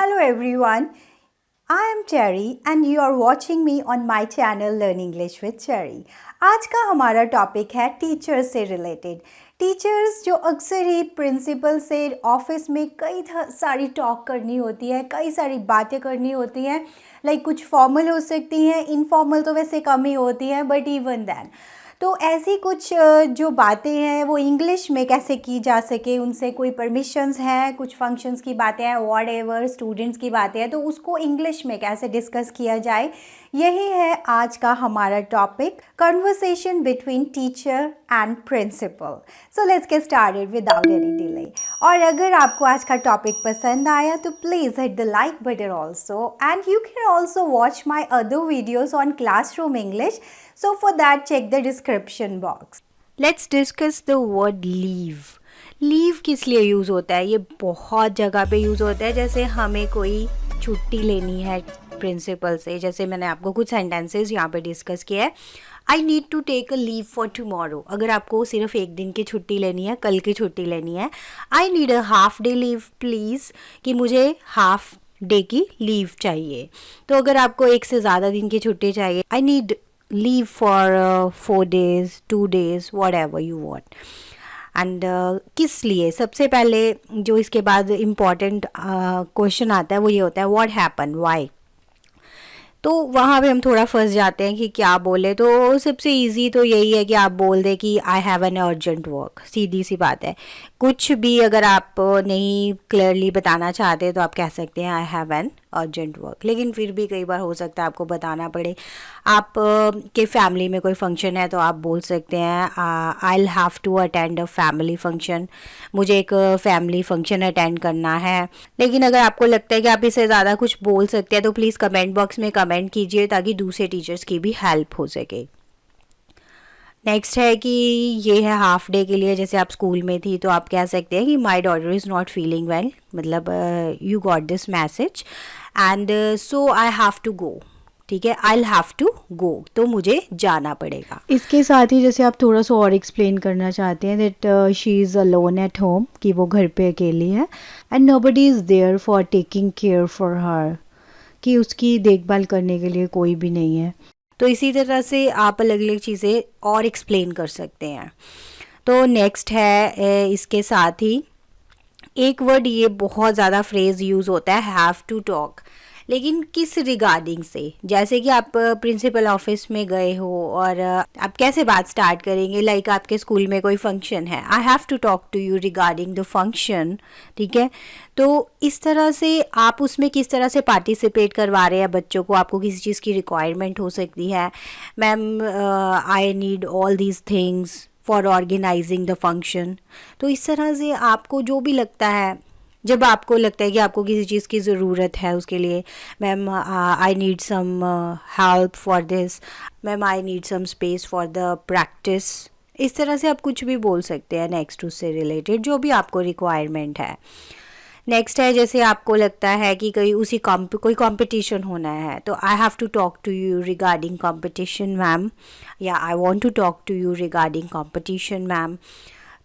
Hello everyone, I am Cherry and you are watching me on my channel Learn English with Cherry. आज का हमारा topic है teachers से related. Teachers जो अक्सर ही प्रिंसिपल से ऑफिस में कई सारी टॉक करनी होती है, कई सारी बातें करनी होती हैं। लाइक कुछ फॉर्मल हो सकती हैं, इनफॉर्मल तो वैसे कम ही होती हैं, बट इवन दैन तो ऐसी कुछ जो बातें हैं वो इंग्लिश में कैसे की जा सके, उनसे कोई परमिशंस हैं, कुछ फंक्शंस की बातें हैं, व्हाटएवर स्टूडेंट्स की बातें हैं, तो उसको इंग्लिश में कैसे डिस्कस किया जाए, यही है आज का हमारा topic, conversation between teacher and principal. So let's get started without any delay. और अगर आपको आज का टॉपिक पसंद आया तो please hit the like button also, and you can also watch my other videos on classroom English. So for that, check the description box. Let's discuss the word leave. Leave किस लिए use होता है? ये बहुत जगह पे use होता है। जैसे हमें कोई छुट्टी लेनी है प्रिंसिपल से, जैसे मैंने आपको कुछ सेंटेंसेस यहाँ पे डिस्कस किया है। I need to take a leave for tomorrow. अगर आपको सिर्फ एक दिन की छुट्टी लेनी है, कल की छुट्टी लेनी है, I need a half day leave please, कि मुझे हाफ डे की लीव चाहिए। तो अगर आपको एक से ज़्यादा दिन की छुट्टी चाहिए, I need leave for 4 days, 2 days, whatever you want. And किस लिए? सबसे पहले जो इसके बाद इम्पॉर्टेंट क्वेश्चन आता है वो ये होता है, व्हाट हैपन, वाई। तो वहाँ पे हम थोड़ा फंस जाते हैं कि क्या बोले। तो सबसे इजी तो यही है कि आप बोल दें कि I have an urgent work. सीधी सी बात है। कुछ भी अगर आप नहीं क्लियरली बताना चाहते तो आप कह सकते हैं आई हैव एन अर्जेंट वर्क। लेकिन फिर भी कई बार हो सकता है आपको बताना पड़े। आप के फैमिली में कोई फंक्शन है तो आप बोल सकते हैं I will have to attend a family function, मुझे एक फैमिली फंक्शन अटेंड करना है। लेकिन अगर आपको लगता है कि आप इससे ज़्यादा कुछ बोल सकते हैं तो प्लीज़ कमेंट बॉक्स में कमेंट कीजिए ताकि दूसरे टीचर्स की भी हेल्प हो सके। नेक्स्ट है कि ये है हाफ डे के लिए। जैसे आप स्कूल में थी तो आप कह सकते हैं कि my daughter is not feeling well, मतलब you got this message and so I have to go. ठीक है, I will have to go, तो मुझे जाना पड़ेगा। इसके साथ ही जैसे आप थोड़ा सा और एक्सप्लेन करना चाहते हैं that she is alone at home, कि वो घर पे अकेली है, and nobody is there for taking care for her, कि उसकी देखभाल करने के लिए कोई भी नहीं है। तो इसी तरह से आप अलग अलग चीज़ें और एक्सप्लेन कर सकते हैं। तो नेक्स्ट है इसके साथ ही एक वर्ड, ये बहुत ज़्यादा फ्रेज़ यूज़ होता है, हैव टू टॉक। लेकिन किस रिगार्डिंग से? जैसे कि आप प्रिंसिपल ऑफिस में गए हो और आप कैसे बात स्टार्ट करेंगे? लाइक आपके स्कूल में कोई फंक्शन है, I have to talk to you regarding the function. ठीक है, तो इस तरह से आप उसमें किस तरह से पार्टिसिपेट करवा रहे हैं बच्चों को। आपको किसी चीज़ की रिक्वायरमेंट हो सकती है, ma'am I need all these things for organising the function. तो इस तरह से आपको जो भी लगता है, जब आपको लगता है कि आपको किसी चीज़ की ज़रूरत है उसके लिए, ma'am I need some help for this, ma'am I need some space for the practice, इस तरह से आप कुछ भी बोल सकते हैं नेक्स्ट उससे रिलेटेड जो भी आपको रिक्वायरमेंट है। नेक्स्ट है, जैसे आपको लगता है कि कोई कंपटीशन होना है तो I have to talk to you regarding competition ma'am, या I want to talk to you regarding competition ma'am.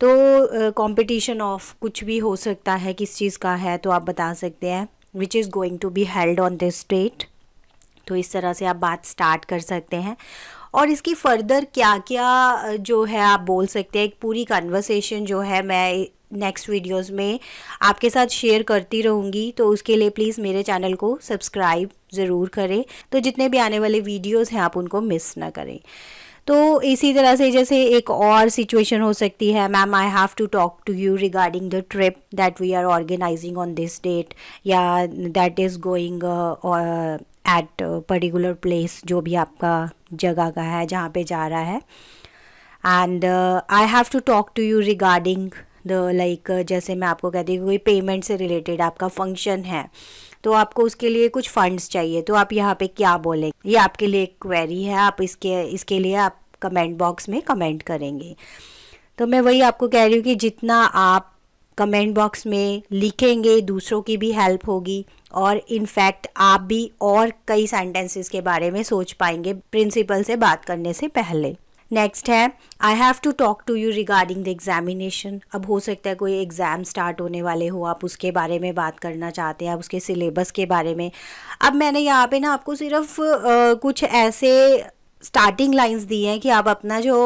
तो कंपटीशन ऑफ कुछ भी हो सकता है, किस चीज़ का है तो आप बता सकते हैं which is going to be held on this date. तो इस तरह से आप बात स्टार्ट कर सकते हैं। और इसकी फर्दर क्या क्या जो है आप बोल सकते हैं, एक पूरी कन्वर्सेशन जो है मैं नेक्स्ट वीडियोस में आपके साथ शेयर करती रहूँगी। तो उसके लिए प्लीज़ मेरे चैनल को सब्सक्राइब ज़रूर करें, तो जितने भी आने वाले वीडियोस हैं आप उनको मिस ना करें। तो इसी तरह से जैसे एक और सिचुएशन हो सकती है, ma'am I have to talk to you regarding the trip that we are organizing on this date, या that is going at particular place, जो भी आपका जगह का है जहाँ पे जा रहा है। And I have to talk to you regarding the like, जैसे मैं आपको कहती हूँ कोई पेमेंट से रिलेटेड आपका फंक्शन है तो आपको उसके लिए कुछ फंड्स चाहिए, तो आप यहाँ पे क्या बोलें, ये आपके लिए एक क्वेरी है, आप इसके लिए आप कमेंट बॉक्स में कमेंट करेंगे। तो मैं वही आपको कह रही हूँ कि जितना आप कमेंट बॉक्स में लिखेंगे दूसरों की भी हेल्प होगी, और इनफैक्ट आप भी और कई सेंटेंसेस के बारे में सोच पाएंगे प्रिंसिपल से बात करने से पहले। नेक्स्ट है I have to talk to you regarding the examination. अब हो सकता है कोई एग्ज़ाम स्टार्ट होने वाले हो, आप उसके बारे में बात करना चाहते हैं, आप उसके सिलेबस के बारे में। अब मैंने यहाँ पे ना आपको सिर्फ कुछ ऐसे स्टार्टिंग लाइंस दी हैं कि आप अपना जो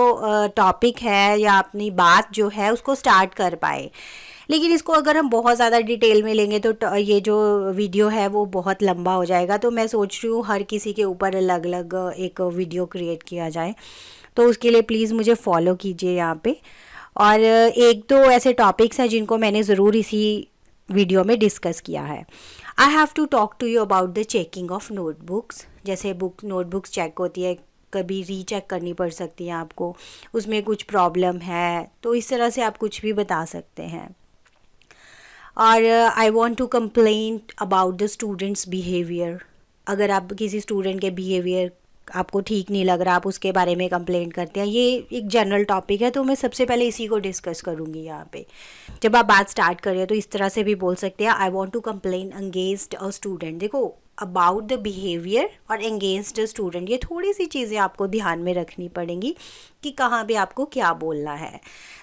टॉपिक है या अपनी बात जो है उसको स्टार्ट कर पाए। लेकिन इसको अगर हम बहुत ज़्यादा डिटेल में लेंगे तो ये जो वीडियो है वो बहुत लंबा हो जाएगा। तो मैं सोच रही हूँ हर किसी के ऊपर अलग अलग एक वीडियो क्रिएट किया जाए, तो उसके लिए प्लीज़ मुझे फॉलो कीजिए यहाँ पे। और एक दो ऐसे टॉपिक्स हैं जिनको मैंने ज़रूर इसी वीडियो में डिस्कस किया है। I have to talk to you about the checking of notebooks. जैसे नोटबुक्स चेक होती है, कभी रीचेक करनी पड़ सकती है आपको, उसमें कुछ प्रॉब्लम है, तो इस तरह से आप कुछ भी बता सकते हैं। और I want to complain about the students behaviour. अगर आप किसी स्टूडेंट के बिहेवियर आपको ठीक नहीं लग रहा, आप उसके बारे में कंप्लेंट करते हैं, ये एक जनरल टॉपिक है, तो मैं सबसे पहले इसी को डिस्कस करूँगी यहाँ पे। जब आप बात स्टार्ट करें तो इस तरह से भी बोल सकते हैं, I want to complain against a student. देखो, अबाउट द बिहेवियर और अगेंस्ट द स्टूडेंट, ये थोड़ी सी चीज़ें आपको ध्यान में रखनी पड़ेंगी कि कहाँ पे आपको क्या बोलना है।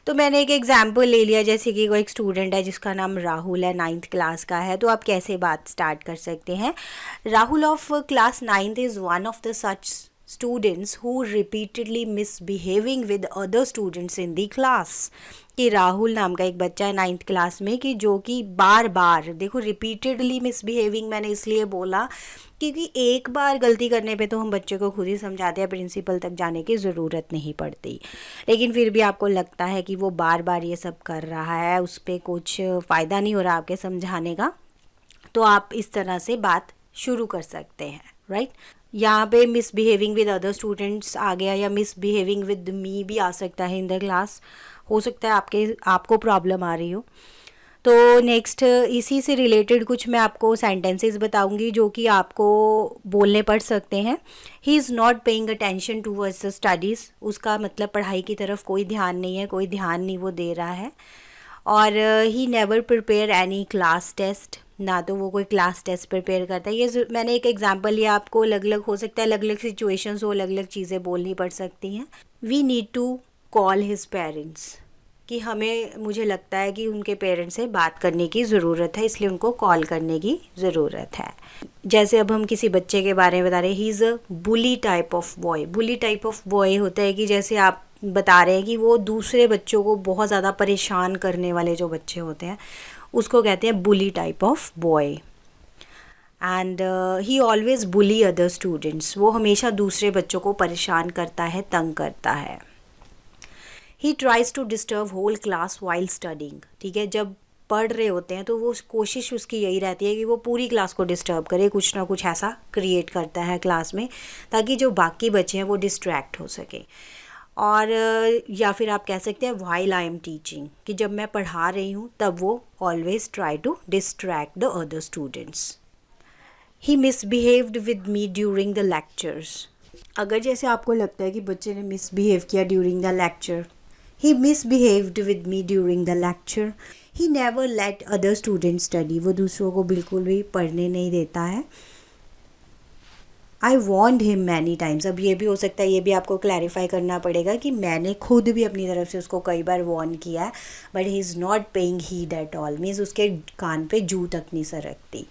तो मैंने एक एग्जाम्पल ले लिया, जैसे कि कोई एक स्टूडेंट है जिसका नाम राहुल है, 9th क्लास का है। तो आप कैसे बात स्टार्ट कर सकते हैं, Rahul of class 9th is one of the such students who repeatedly misbehaving with other students in the class। कि राहुल नाम का एक बच्चा है 9th क्लास में कि जो कि बार बार, देखो रिपीटेडली मिसबिहेविंग मैंने इसलिए बोला क्योंकि एक बार गलती करने पे तो हम बच्चे को खुद ही समझाते हैं, प्रिंसिपल तक जाने की ज़रूरत नहीं पड़ती। लेकिन फिर भी आपको लगता है कि वो बार बार ये सब कर रहा है, उस पर कुछ फ़ायदा नहीं हो रहा आपके समझाने का, तो आप इस तरह से बात शुरू कर सकते हैं, राइट। यहाँ पे मिसबिहेविंग विद अदर स्टूडेंट्स आ गया, या मिसबिहेविंग विद मी भी आ सकता है इन द क्लास। हो सकता है आपको प्रॉब्लम आ रही हो। तो नेक्स्ट इसी से रिलेटेड कुछ मैं आपको सेंटेंसेस बताऊंगी जो कि आपको बोलने पड़ सकते हैं। ही is not paying attention towards the studies. उसका मतलब पढ़ाई की तरफ कोई ध्यान नहीं है, कोई ध्यान नहीं वो दे रहा है। और he never prepare any class test, ना तो वो कोई क्लास टेस्ट प्रिपेयर करता है। ये मैंने एक एग्जांपल लिया, आपको अलग अलग हो सकता है, अलग अलग सिचुएशंस हो, अलग अलग चीज़ें बोलनी पड़ सकती हैं। We need to call his parents, कि मुझे लगता है कि उनके पेरेंट्स से बात करने की ज़रूरत है, इसलिए उनको कॉल करने की ज़रूरत है। जैसे अब हम किसी बच्चे के बारे में बता रहे हैं, he is a bully type of boy. Bully type of boy होता है कि जैसे आप बता रहे हैं कि वो दूसरे बच्चों को बहुत ज़्यादा परेशान करने वाले जो बच्चे होते हैं उसको कहते हैं bully type of boy. And he always bully other students, वो हमेशा दूसरे बच्चों को परेशान करता है, तंग करता है। He tries to disturb whole class while studying, ठीक है, जब पढ़ रहे होते हैं तो वो कोशिश उसकी यही रहती है कि वो पूरी क्लास को डिस्टर्ब करे, कुछ ना कुछ ऐसा क्रिएट करता है क्लास में ताकि जो बाकी बच्चे हैं वो डिस्ट्रैक्ट हो सके। और या फिर आप कह सकते हैं व्हाइल आई एम टीचिंग, कि जब मैं पढ़ा रही हूँ तब वो always try to distract the other students. He misbehaved with me during the lectures. अगर जैसे आपको लगता है कि बच्चे ने मिसबिहेव किया during the lecture, he misbehaved with me during the lecture. He never let other student study, वो दूसरों को बिल्कुल भी पढ़ने नहीं देता है। आई वॉन्ड हिम मैनी टाइम्स, अब ये भी हो सकता है, ये भी आपको क्लैरिफाई करना पड़ेगा कि मैंने खुद भी अपनी तरफ से उसको कई बार वॉर्न किया है, but he is not paying heed at all, means उसके कान पे जू तक नहीं सरकती।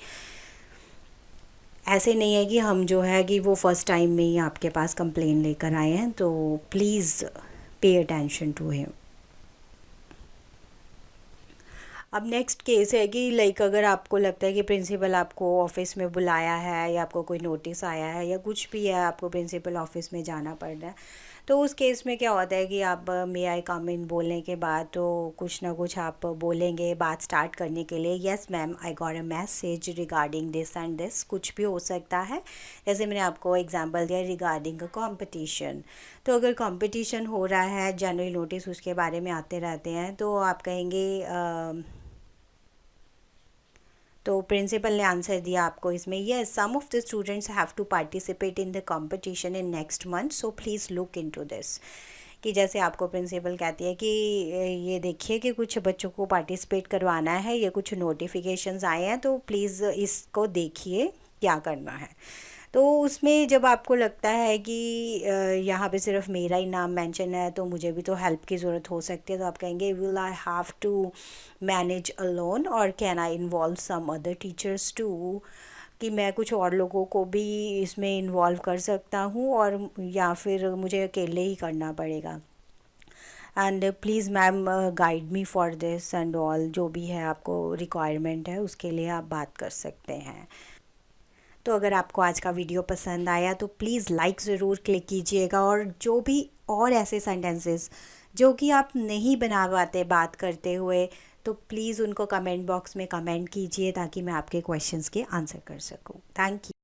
ऐसे नहीं है कि हम जो है कि वो फर्स्ट टाइम में ही आपके पास कंप्लेन लेकर आए हैं, तो please pay attention to him. अब नेक्स्ट केस है कि लाइक अगर आपको लगता है कि प्रिंसिपल आपको ऑफिस में बुलाया है या आपको कोई नोटिस आया है या कुछ भी है, आपको प्रिंसिपल ऑफिस में जाना पड़ रहा है, तो उस केस में क्या होता है कि आप मे आई कम इन बोलने के बाद तो कुछ ना कुछ आप बोलेंगे बात स्टार्ट करने के लिए। Yes ma'am, I got a message regarding this and this, कुछ भी हो सकता है। जैसे मैंने आपको एग्जांपल दिया रिगार्डिंग अ कंपटीशन, तो अगर कंपटीशन हो रहा है, जनरल नोटिस उसके बारे में आते रहते हैं, तो आप कहेंगे तो प्रिंसिपल ने आंसर दिया आपको इसमें, yes some of the students have to participate in the competition in next month, so please look into this. कि जैसे आपको प्रिंसिपल कहती है कि ये देखिए कि कुछ बच्चों को पार्टिसिपेट करवाना है, ये कुछ नोटिफिकेशंस आए हैं, तो प्लीज़ इसको देखिए क्या करना है। तो उसमें जब आपको लगता है कि यहाँ पे सिर्फ मेरा ही नाम मेंशन है तो मुझे भी तो हेल्प की ज़रूरत हो सकती है, तो आप कहेंगे will I have to manage alone और can I involve some other teachers too, कि मैं कुछ और लोगों को भी इसमें इन्वॉल्व कर सकता हूँ और या फिर मुझे अकेले ही करना पड़ेगा। And please ma'am guide me for this and all, जो भी है आपको रिक्वायरमेंट है उसके लिए आप बात कर सकते हैं। तो अगर आपको आज का वीडियो पसंद आया तो प्लीज़ लाइक ज़रूर क्लिक कीजिएगा, और जो भी और ऐसे सेंटेंसेस जो कि आप नहीं बना पाते बात करते हुए, तो प्लीज़ उनको कमेंट बॉक्स में कमेंट कीजिए ताकि मैं आपके क्वेश्चंस के आंसर कर सकूं। Thank you.